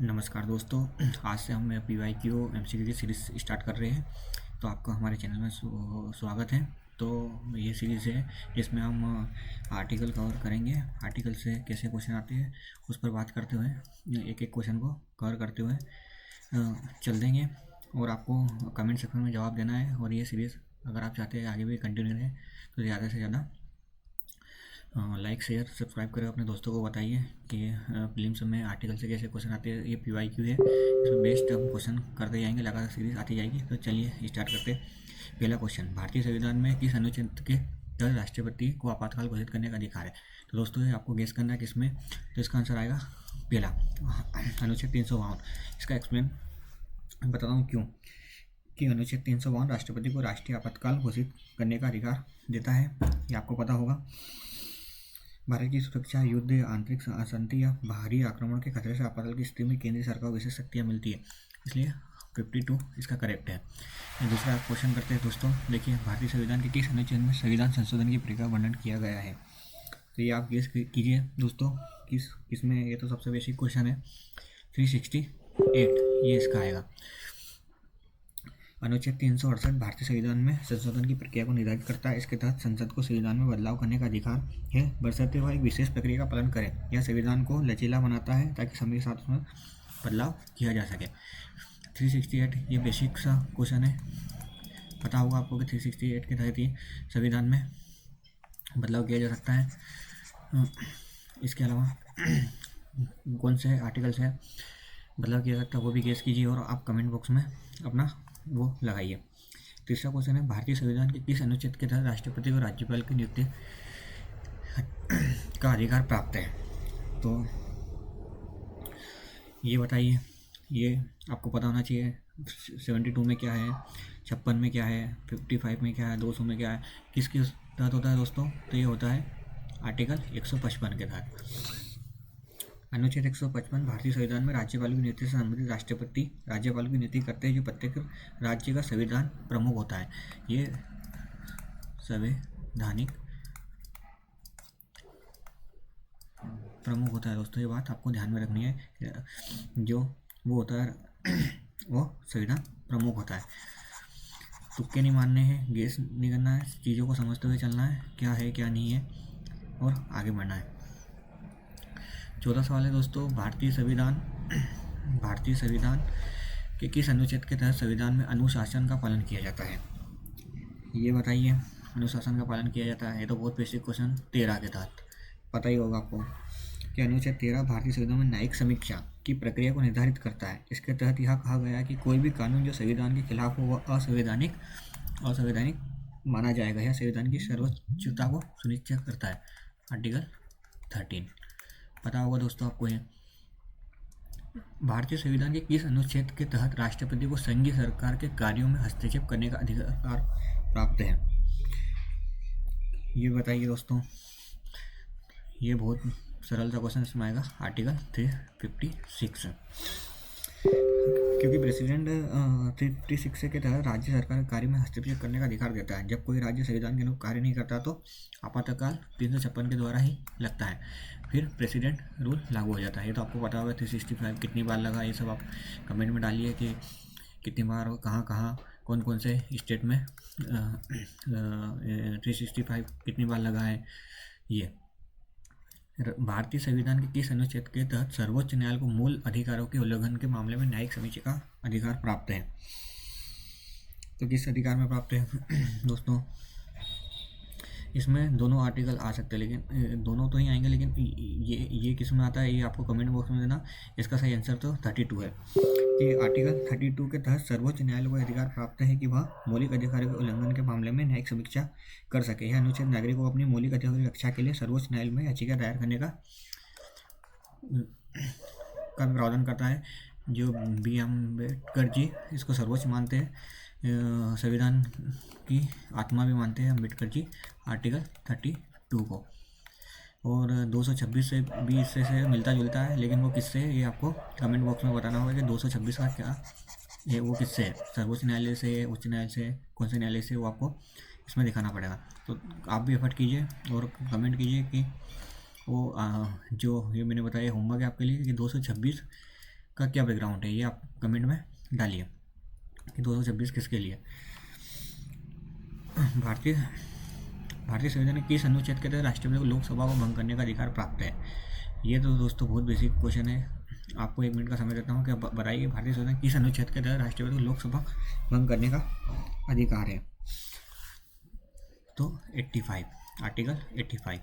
नमस्कार दोस्तों। आज से हम PYQ MCQ की सीरीज़ स्टार्ट कर रहे हैं। तो आपका हमारे चैनल में स्वागत है। तो ये सीरीज़ है जिसमें हम आर्टिकल कवर करेंगे। आर्टिकल से कैसे क्वेश्चन आते हैं उस पर बात करते हुए एक एक क्वेश्चन को कवर करते हुए चल देंगे और आपको कमेंट सेक्शन में जवाब देना है। और ये सीरीज़ अगर आप चाहते हैं आगे भी कंटिन्यू रहे तो ज़्यादा से ज़्यादा लाइक शेयर सब्सक्राइब करें, अपने दोस्तों को बताइए कि फिल्म में आर्टिकल से कैसे क्वेश्चन आते हैं। ये PYQ है, इसमें बेस्ट हम क्वेश्चन करते जाएंगे, लगातार सीरीज आती जाएगी। तो चलिए स्टार्ट करते हैं। पहला क्वेश्चन, भारतीय संविधान में किस अनुच्छेद के तहत राष्ट्रपति को आपातकाल घोषित करने का अधिकार है? तो दोस्तों ये आपको गेस करना है किसमें। तो इसका आंसर आएगा पहला, अनुच्छेद 352। इसका एक्सप्लेन बताता हूँ क्यों। कि अनुच्छेद 352 राष्ट्रपति को राष्ट्रीय आपातकाल घोषित करने का अधिकार देता है, ये आपको पता होगा। भारत की सुरक्षा, युद्ध, आंतरिक अशांति या बाहरी आक्रमण के खतरे से आपातकाल की स्थिति में केंद्रीय सरकार को विशेष शक्तियाँ मिलती है, इसलिए 52 इसका करेक्ट है। दूसरा क्वेश्चन करते हैं दोस्तों। देखिए, भारतीय संविधान के किस अनुच्छेद में संविधान संशोधन की प्रक्रिया का वर्णन किया गया है? तो ये आप गेस कीजिए दोस्तों, किसमें। ये तो सबसे बेसिक क्वेश्चन है। 368 ये इसका आएगा। अनुच्छेद 368 भारतीय संविधान में संशोधन की प्रक्रिया को निर्धारित करता है। इसके तहत संसद को संविधान में बदलाव करने का अधिकार है, बशर्ते वह एक विशेष प्रक्रिया का पालन करे। यह संविधान को लचीला बनाता है ताकि समय के साथ उसमें बदलाव किया जा सके। 368 ये बेसिक सा क्वेश्चन है, पता होगा आपको कि 368 के तहत ही संविधान में बदलाव किया जा सकता है। इसके अलावा कौन से आर्टिकल से बदलाव किया सकता है वो भी गेस कीजिए और आप कमेंट बॉक्स में अपना वो लगाइए। तीसरा क्वेश्चन है, भारतीय संविधान के किस अनुच्छेद के तहत राष्ट्रपति को राज्यपाल की नियुक्ति का अधिकार प्राप्त है? तो ये बताइए, ये आपको पता होना चाहिए। 72 में क्या है, 56 में क्या है, 55 में क्या है, 200 में क्या है, किस तहत होता है दोस्तों? तो ये होता है आर्टिकल 155 के तहत। अनुच्छेद 155 भारतीय संविधान में राज्यपाल की नियुक्ति से संबंधित राष्ट्रपति राज्यपाल की नियुक्ति करते हैं, जो प्रत्येक राज्य का संविधान प्रमुख होता है। ये संवैधानिक प्रमुख होता है दोस्तों, ये बात आपको ध्यान में रखनी है। जो वो होता है वो संविधान प्रमुख होता है। तुक्के नहीं मारने हैं, गेस नहीं करना है, चीज़ों को समझते हुए चलना है, क्या है क्या नहीं है, और आगे बढ़ना है। 14 सवाल है दोस्तों। भारतीय संविधान के किस अनुच्छेद के तहत संविधान में अनुशासन का पालन किया जाता है? ये बताइए, अनुशासन का पालन किया जाता है। ये तो बहुत बेसिक क्वेश्चन 13 के तहत पता ही होगा आपको कि अनुच्छेद 13 भारतीय संविधान में न्यायिक समीक्षा की प्रक्रिया को निर्धारित करता है। इसके तहत यह कहा गया है कि कोई भी कानून जो संविधान के खिलाफ हो वह असंवैधानिक माना जाएगा। यह संविधान की सर्वोच्चता को सुनिश्चित करता है। आर्टिकल 13 पता होगा दोस्तों आपको। ये भारतीय संविधान के किस अनुच्छेद के तहत राष्ट्रपति को संघीय सरकार के कार्यों में हस्तक्षेप करने का अधिकार प्राप्त है? ये बताइए दोस्तों। ये बहुत सरल सा क्वेश्चन इसमें आएगा, आर्टिकल 356। क्योंकि प्रेसिडेंट 356 के तहत राज्य सरकार कार्य में हस्तक्षेप करने का अधिकार देता है। जब कोई राज्य संविधान के अनुरूप कार्य नहीं करता तो आपातकाल 356 के द्वारा ही लगता है, फिर प्रेसिडेंट रूल लागू हो जाता है। ये तो आपको पता होगा। 365 कितनी बार लगा, ये सब आप कमेंट में डालिए कि कितनी बार और कहाँ कौन से स्टेट में 365 कितनी बार लगा है। ये भारतीय संविधान के किस अनुच्छेद के तहत सर्वोच्च न्यायालय को मूल अधिकारों के उल्लंघन के मामले में न्यायिक समीक्षा का अधिकार प्राप्त है? तो किस अधिकार में प्राप्त है दोस्तों? इसमें दोनों आर्टिकल आ सकते हैं, लेकिन दोनों तो ही आएंगे, लेकिन ये किस में आता है ये आपको कमेंट बॉक्स में देना। इसका सही आंसर तो 32 है कि आर्टिकल 32 के तहत सर्वोच्च न्यायालय को अधिकार प्राप्त है कि वह मौलिक अधिकारों के उल्लंघन के मामले में न्यायिक समीक्षा कर सके। यह अनुच्छेद नागरिकों को अपनी मौलिक अधिकारों की रक्षा के लिए सर्वोच्च न्यायालय में याचिका दायर करने का प्रावधान करता है। जो बी अम्बेडकर जी इसको सर्वोच्च मानते हैं, संविधान की आत्मा भी मानते हैं अम्बेडकर जी आर्टिकल 32 को। और 226 से भी इससे मिलता जुलता है, लेकिन वो किससे है ये आपको कमेंट बॉक्स में बताना होगा कि 226 का क्या है, वो किससे है, सर्वोच्च न्यायालय से, उच्च न्यायालय से, कौन से न्यायालय से, वो आपको इसमें दिखाना पड़ेगा। तो आप भी एफर्ट कीजिए और कमेंट कीजिए कि वो जो ये मैंने बताया होमवर्क है आपके लिए कि 226 का क्या बैकग्राउंड है, ये आप कमेंट में डालिए कि 226 किसके लिए। भारतीय भारतीय संविधान में किस अनुच्छेद के तहत राष्ट्रपति को लोकसभा को भंग करने का अधिकार प्राप्त है। ये तो दोस्तों बहुत बेसिक क्वेश्चन है, आपको 1 मिनट का समय देता हूँ कि बताइए भारतीय संविधान किस अनुच्छेद के तहत राष्ट्रपति को लोकसभा भंग करने का अधिकार है। तो 85, आर्टिकल 85।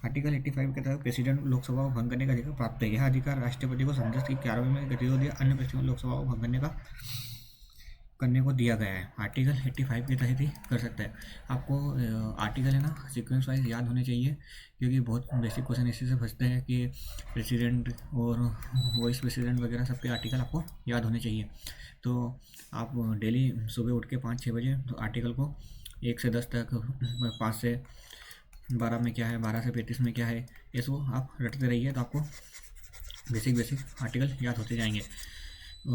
आर्टिकल 85 के तहत प्रेसिडेंट लोकसभा को भंग करने का अधिकार प्राप्त है। यह अधिकार राष्ट्रपति को संसद की कार्रवाई में गतिरोध या अन्य परिस्थितियों में लोकसभा को भंग करने को दिया गया है। आर्टिकल 85 के तहत ही कर सकता है। आपको आर्टिकल है ना सीक्वेंस वाइज याद होने चाहिए, क्योंकि बहुत बेसिक क्वेश्चन इसी से फंसते हैं कि प्रेसिडेंट और वाइस प्रेसिडेंट वगैरह सबके आर्टिकल आपको याद होने चाहिए। तो आप डेली सुबह उठ के 5-6 बजे तो आर्टिकल को 1 से 10 तक, 5 से 12 में क्या है, 12 से 35 में क्या है, ये सब आप रटते रहिए तो आपको बेसिक आर्टिकल याद होते जाएंगे।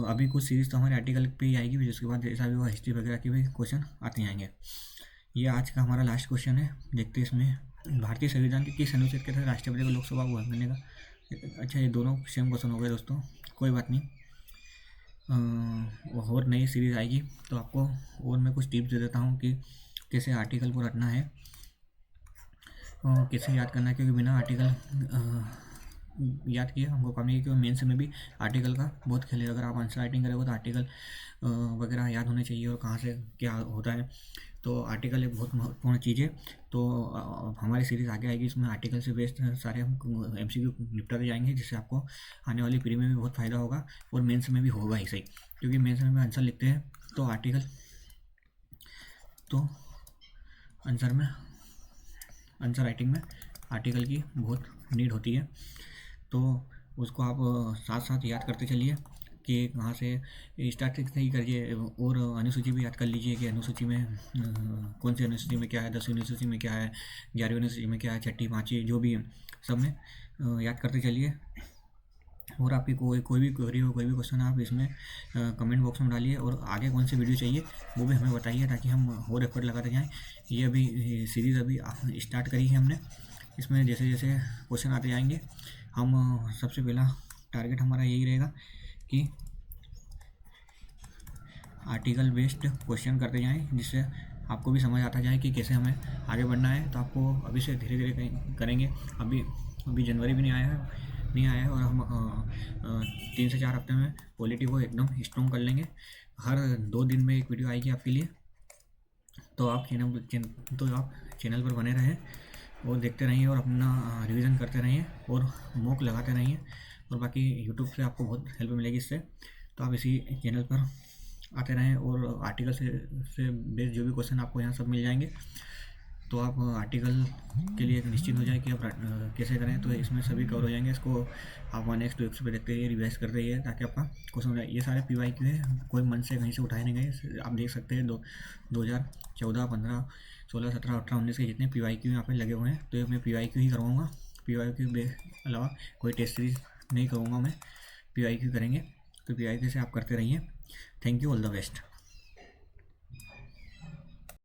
अभी कुछ सीरीज़ तो हमारे आर्टिकल पे ही आएगी, फिर उसके बाद जैसा भी वो हिस्ट्री वगैरह के भी क्वेश्चन आते जाएंगे। ये आज का हमारा लास्ट क्वेश्चन है, देखते हैं इसमें भारतीय संविधान के किस अनुच्छेद के तहत राष्ट्रपति को लोकसभा को भंग करने का। अच्छा, ये दोनों सेम क्वेश्चन हो गए दोस्तों, कोई बात नहीं, और नई सीरीज़ आएगी तो आपको और मैं कुछ टिप्स दे देता हूँ कि कैसे आर्टिकल को रटना है और कैसे याद करना है, क्योंकि बिना आर्टिकल याद किए हमको काम नहीं, क्योंकि मेंस में भी आर्टिकल का बहुत खेल है। अगर आप आंसर राइटिंग करोगे तो आर्टिकल वगैरह याद होने चाहिए और कहाँ से क्या होता है। तो आर्टिकल एक बहुत महत्वपूर्ण चीज़ है। तो हमारी सीरीज़ आगे आएगी, इसमें आर्टिकल से बेस्ड सारे हम MCQ निपटाते जाएंगे, जिससे आपको आने वाली प्री में भी बहुत फ़ायदा होगा और मेंस में भी होगा ही सही, क्योंकि मेंस में आंसर लिखते हैं तो आंसर राइटिंग में आर्टिकल की बहुत नीड होती है। तो उसको आप साथ साथ याद करते चलिए कि कहाँ से स्टार्ट ही करिए, और अनुसूची भी याद कर लीजिए कि अनुसूची में कौन सी अनुसूची में क्या है, 10वीं अनुसूची में क्या है, 11वीं अनुसूची में क्या है, 6ठी 5वीं जो भी है सब में याद करते चलिए। और आपकी कोई भी क्वेरी हो, कोई भी क्वेश्चन आप इसमें कमेंट बॉक्स में डालिए, और आगे कौन सी वीडियो चाहिए वो भी हमें बताइए, ताकि हम और एफर्ट लगाते जाएँ। ये अभी सीरीज़ अभी स्टार्ट करी है हमने, इसमें जैसे जैसे क्वेश्चन आते जाएंगे हम सबसे पहला टारगेट हमारा यही रहेगा कि आर्टिकल बेस्ड क्वेश्चन करते जाएं, जिससे आपको भी समझ आता जाए कि कैसे हमें आगे बढ़ना है। तो आपको अभी से धीरे धीरे करेंगे। अभी जनवरी भी नहीं आया है और हम 3 से 4 हफ्ते में पॉलिटी को एकदम स्ट्रॉन्ग कर लेंगे। हर 2 दिन में एक वीडियो आएगी आपके लिए, तो आप चैनल पर बने रहें और देखते रहिए और अपना रिवीजन करते रहिए और मॉक लगाते रहिए, और बाकी यूट्यूब से आपको बहुत हेल्प मिलेगी इससे। तो आप इसी चैनल पर आते रहें और आर्टिकल से बेस्ड जो भी क्वेश्चन आपको यहाँ सब मिल जाएंगे। तो आप आर्टिकल के लिए निश्चित हो जाए कि आप कैसे करें, तो इसमें सभी कवर हो जाएंगे। इसको आप 1x 2x पे देखते रहिए, रिवाइज करते रहिए, ताकि आपका क्वेश्चन हो जाए। ये सारे PYQ है, कोई मन से कहीं से उठाए नहीं गए। आप देख सकते हैं 2014, 15, 16, 17, 18, 19 के जितने PYQ यहाँ पे लगे हुए हैं, तो मैं PYQ ही करवाऊँगा। PYQ के अलावा कोई टेस्ट सीरीज नहीं करूँगा मैं, PYQ करेंगे। तो PYQ से आप करते रहिए। Thank you, all the best.